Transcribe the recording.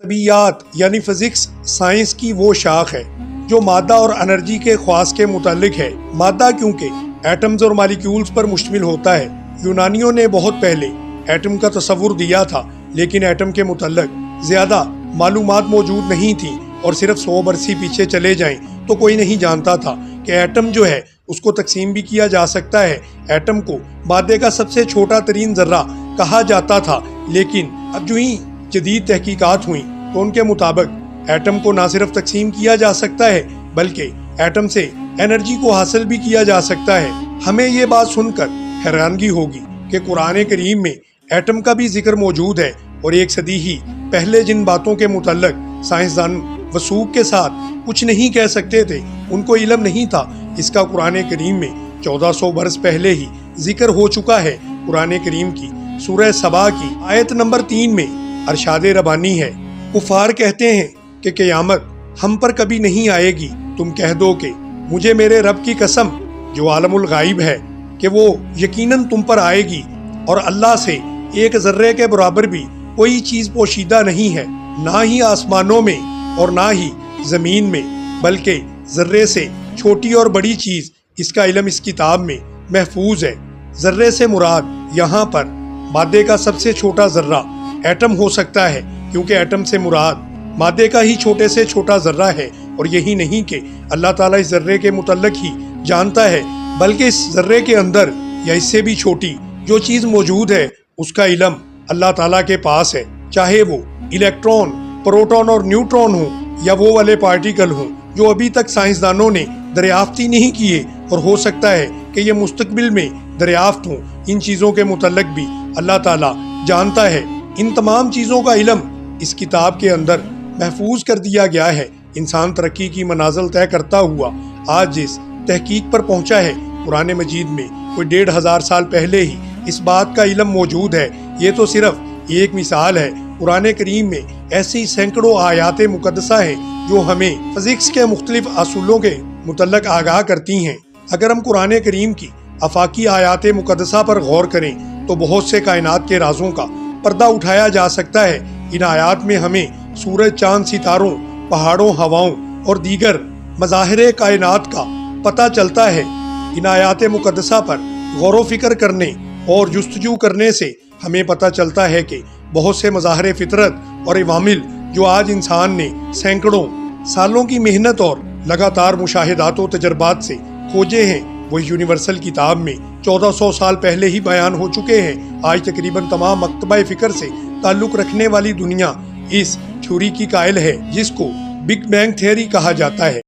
طبیعیات یعنی physics science کی وہ شاخ ہے جو مادہ اور انرجی کے خواص کے متعلق ہے۔ مادہ کیونکہ ایٹمز اور مالیکیولز پر مشتمل ہوتا ہے۔ یونانیوں نے بہت پہلے ایٹم کا تصور دیا تھا، لیکن ایٹم کے متعلق زیادہ معلومات موجود نہیں تھیں، اور صرف 100 برس پیچھے چلے جائیں تو کوئی نہیں جانتا تھا کہ ایٹم جو ہے اس کو تقسیم بھی کیا جا سکتا ہے۔ ایٹم کو مادے کا سب سے چھوٹا ترین ذرہ کہا جاتا تھا، لیکن اب جو ہی جدید تحقیقات ہوئیں تو ان کے مطابق ایٹم کو نہ صرف تقسیم کیا جا سکتا ہے بلکہ ایٹم سے انرجی کو حاصل بھی کیا جا سکتا ہے۔ ہمیں یہ بات سن کر حیرانگی ہوگی کہ قرآن کریم میں ایٹم کا بھی ذکر موجود ہے، اور 1 صدی ہی پہلے جن باتوں کے متعلق سائنسدان وثوق کے ساتھ کچھ نہیں کہہ سکتے تھے، ان کو علم نہیں تھا، اس کا قرآن کریم میں 1400 برس پہلے ہی ذکر ہو چکا ہے۔ قرآن کریم کی سورہ سبا کی آیت نمبر 3 میں ارشاد ربانی ہے، کفار کہتے ہیں کہ قیامت ہم پر کبھی نہیں آئے گی، تم کہہ دو کہ مجھے میرے رب کی قسم جو عالم الغائب ہے کہ وہ یقیناً تم پر آئے گی، اور اللہ سے 1 ذرے کے برابر بھی کوئی چیز پوشیدہ نہیں ہے، نہ ہی آسمانوں میں اور نہ ہی زمین میں، بلکہ ذرے سے چھوٹی اور بڑی چیز اس کا علم اس کتاب میں محفوظ ہے۔ ذرے سے مراد یہاں پر مادے کا سب سے چھوٹا ذرہ ایٹم ہو سکتا ہے، کیونکہ ایٹم سے مراد مادے کا ہی چھوٹے سے چھوٹا ذرہ ہے، اور یہی نہیں کہ اللہ تعالیٰ اس ذرے کے متعلق ہی جانتا ہے، بلکہ اس ذرے کے اندر یا اس سے بھی چھوٹی جو چیز موجود ہے اس کا علم اللہ تعالیٰ کے پاس ہے، چاہے وہ الیکٹرون، پروٹون اور نیوٹرون ہوں، یا وہ والے پارٹیکل ہوں جو ابھی تک سائنسدانوں نے دریافت ہی نہیں کیے، اور ہو سکتا ہے کہ یہ مستقبل میں دریافت ہوں۔ ان چیزوں کے متعلق بھی اللہ تعالیٰ جانتا ہے۔ ان تمام چیزوں کا علم اس کتاب کے اندر محفوظ کر دیا گیا ہے۔ انسان ترقی کی منازل طے کرتا ہوا آج جس تحقیق پر پہنچا ہے، قرآن مجید میں کوئی 1500 سال پہلے ہی اس بات کا علم موجود ہے۔ یہ تو صرف ایک مثال ہے، قرآن کریم میں ایسی سینکڑوں آیات مقدسہ ہیں جو ہمیں فزکس کے مختلف اصولوں کے متعلق آگاہ کرتی ہیں۔ اگر ہم قرآن کریم کی آفاقی آیات مقدسہ پر غور کریں تو بہت سے کائنات کے رازوں کا پردہ اٹھایا جا سکتا ہے۔ ان آیات میں ہمیں سورج، چاند، ستاروں، پہاڑوں، ہواؤں اور دیگر مظاہر کائنات کا پتہ چلتا ہے۔ ان آیات مقدسہ پر غور و فکر کرنے اور جستجو کرنے سے ہمیں پتہ چلتا ہے کہ بہت سے مظاہر فطرت اور عوامل جو آج انسان نے سینکڑوں سالوں کی محنت اور لگاتار مشاہدات و تجربات سے کھوجے ہیں، وہ یونیورسل کتاب میں 1400 سال پہلے ہی بیان ہو چکے ہیں۔ آج تقریباً تمام مکتبہ فکر سے تعلق رکھنے والی دنیا اس تھیوری کی قائل ہے جس کو بگ بینگ تھیوری کہا جاتا ہے۔